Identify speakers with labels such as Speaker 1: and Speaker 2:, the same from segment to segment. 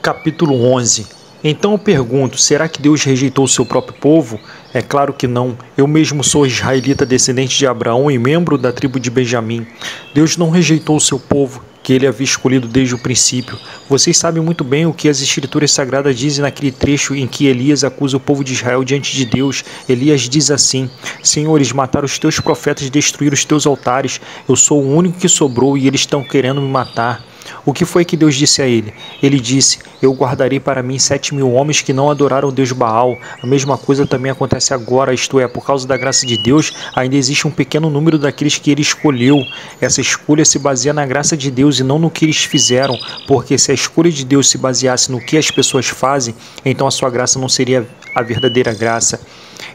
Speaker 1: Capítulo 11. Então eu pergunto, será que Deus rejeitou o seu próprio povo? É claro que não. Eu mesmo sou israelita, descendente de Abraão e membro da tribo de Benjamim. Deus não rejeitou o seu povo, que ele havia escolhido desde o princípio. Vocês sabem muito bem o que as escrituras sagradas dizem naquele trecho em que Elias acusa o povo de Israel diante de Deus. Elias diz assim: Senhores, mataram os teus profetas e destruíram os teus altares. Eu sou o único que sobrou e eles estão querendo me matar. O que foi que Deus disse a ele? Ele disse: eu guardarei para mim 7.000 homens que não adoraram o Deus Baal. A mesma coisa também acontece agora, isto é, por causa da graça de Deus, ainda existe um pequeno número daqueles que ele escolheu. Essa escolha se baseia na graça de Deus e não no que eles fizeram, porque se a escolha de Deus se baseasse no que as pessoas fazem, então a sua graça não seria a verdadeira graça.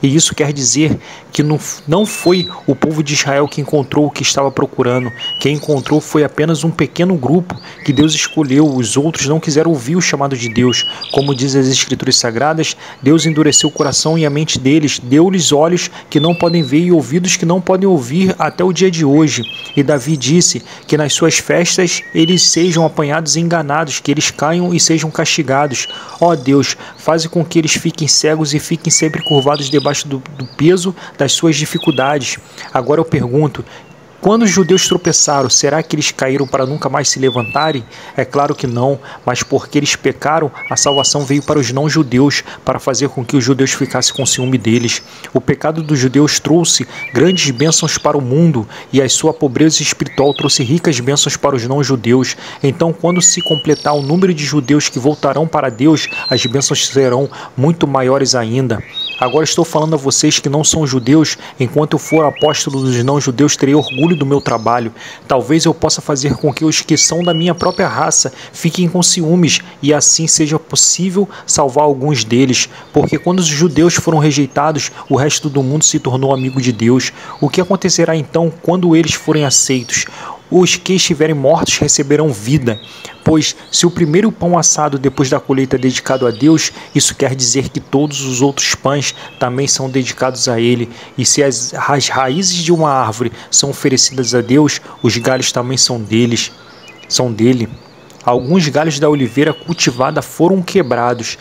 Speaker 1: E isso quer dizer que não foi o povo de Israel que encontrou o que estava procurando. Quem encontrou foi apenas um pequeno grupo que Deus escolheu. Os outros não quiseram ouvir o chamado de Deus. Como diz as Escrituras Sagradas, Deus endureceu o coração e a mente deles, deu-lhes olhos que não podem ver e ouvidos que não podem ouvir até o dia de hoje. E Davi disse que nas suas festas eles sejam apanhados e enganados, que eles caiam e sejam castigados. Ó Deus, faze com que eles fiquem cegos e fiquem sempre curvados debaixo do peso das suas dificuldades. Agora eu pergunto, quando os judeus tropeçaram, será que eles caíram para nunca mais se levantarem? É claro que não, mas porque eles pecaram, a salvação veio para os não-judeus, para fazer com que os judeus ficassem com ciúme deles. O pecado dos judeus trouxe grandes bênçãos para o mundo, e a sua pobreza espiritual trouxe ricas bênçãos para os não-judeus. Então, quando se completar o número de judeus que voltarão para Deus, as bênçãos serão muito maiores ainda. Agora estou falando a vocês que não são judeus, enquanto eu for apóstolo dos não-judeus, terei orgulho do meu trabalho. Talvez eu possa fazer com que os que são da minha própria raça fiquem com ciúmes e assim seja possível salvar alguns deles, porque quando os judeus foram rejeitados, o resto do mundo se tornou amigo de Deus. O que acontecerá então quando eles forem aceitos? Os que estiverem mortos receberão vida, pois se o primeiro pão assado depois da colheita é dedicado a Deus, isso quer dizer que todos os outros pães também são dedicados a Ele. E se as raízes de uma árvore são oferecidas a Deus, os galhos também são dele. Alguns galhos da oliveira cultivada foram quebrados,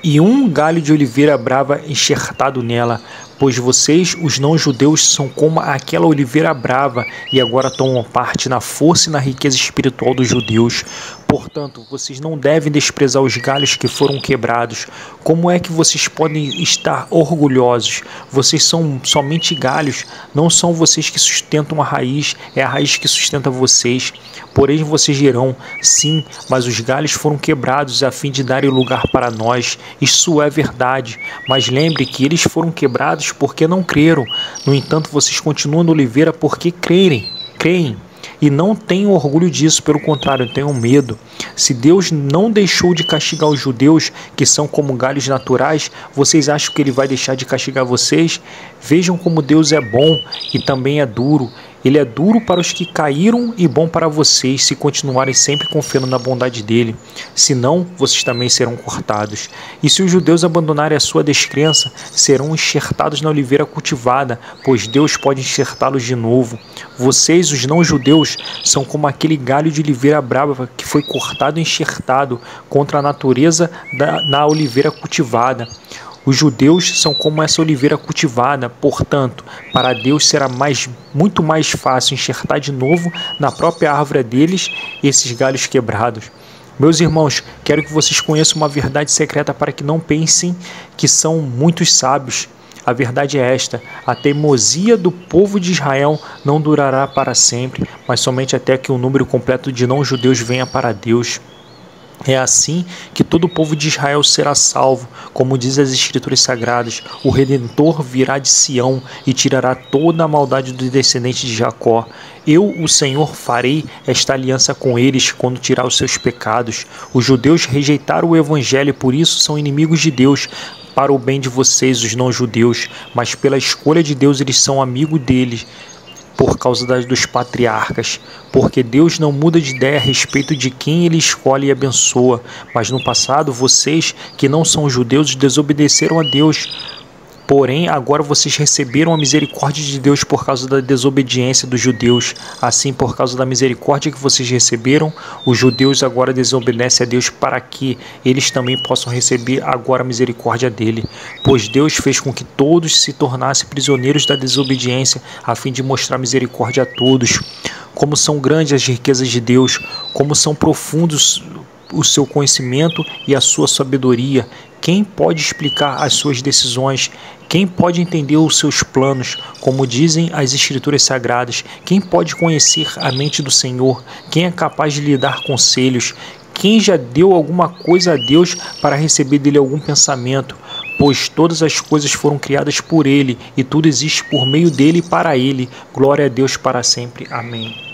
Speaker 1: e um galho de oliveira brava enxertado nela, pois vocês, os não-judeus, são como aquela oliveira brava e agora tomam parte na força e na riqueza espiritual dos judeus. Portanto, vocês não devem desprezar os galhos que foram quebrados. Como é que vocês podem estar orgulhosos? Vocês são somente galhos, não são vocês que sustentam a raiz, é a raiz que sustenta vocês. Porém, vocês dirão, sim, mas os galhos foram quebrados a fim de darem lugar para nós. Isso é verdade, mas lembre que eles foram quebrados porque não creram. No entanto, vocês continuam na oliveira porque creem. E não tenham orgulho disso, pelo contrário, tenham medo. Se Deus não deixou de castigar os judeus, que são como galhos naturais, vocês acham que Ele vai deixar de castigar vocês? Vejam como Deus é bom e também é duro. Ele é duro para os que caíram e bom para vocês, se continuarem sempre confiando na bondade dele. Senão, vocês também serão cortados. E se os judeus abandonarem a sua descrença, serão enxertados na oliveira cultivada, pois Deus pode enxertá-los de novo. Vocês, os não-judeus, são como aquele galho de oliveira brava que foi cortado e enxertado contra a natureza na oliveira cultivada. Os judeus são como essa oliveira cultivada, portanto, para Deus será muito mais fácil enxertar de novo na própria árvore deles esses galhos quebrados. Meus irmãos, quero que vocês conheçam uma verdade secreta para que não pensem que são muitos sábios. A verdade é esta: a teimosia do povo de Israel não durará para sempre, mas somente até que o número completo de não-judeus venha para Deus. É assim que todo o povo de Israel será salvo, como diz as Escrituras Sagradas. O Redentor virá de Sião e tirará toda a maldade dos descendentes de Jacó. Eu, o Senhor, farei esta aliança com eles quando tirar os seus pecados. Os judeus rejeitaram o Evangelho e por isso são inimigos de Deus, para o bem de vocês, os não-judeus, mas pela escolha de Deus eles são amigos deles, por causa dos patriarcas, porque Deus não muda de ideia a respeito de quem Ele escolhe e abençoa. Mas no passado, vocês, que não são judeus, desobedeceram a Deus. Porém, agora vocês receberam a misericórdia de Deus por causa da desobediência dos judeus. Assim, por causa da misericórdia que vocês receberam, os judeus agora desobedecem a Deus para que eles também possam receber agora a misericórdia dele. Pois Deus fez com que todos se tornassem prisioneiros da desobediência, a fim de mostrar misericórdia a todos. Como são grandes as riquezas de Deus, como são profundos o seu conhecimento e a sua sabedoria. Quem pode explicar as suas decisões? Quem pode entender os seus planos? Como dizem as Escrituras Sagradas, quem pode conhecer a mente do Senhor? Quem é capaz de lhe dar conselhos? Quem já deu alguma coisa a Deus para receber dele algum pensamento? Pois todas as coisas foram criadas por ele, e tudo existe por meio dele e para ele. Glória a Deus para sempre. Amém.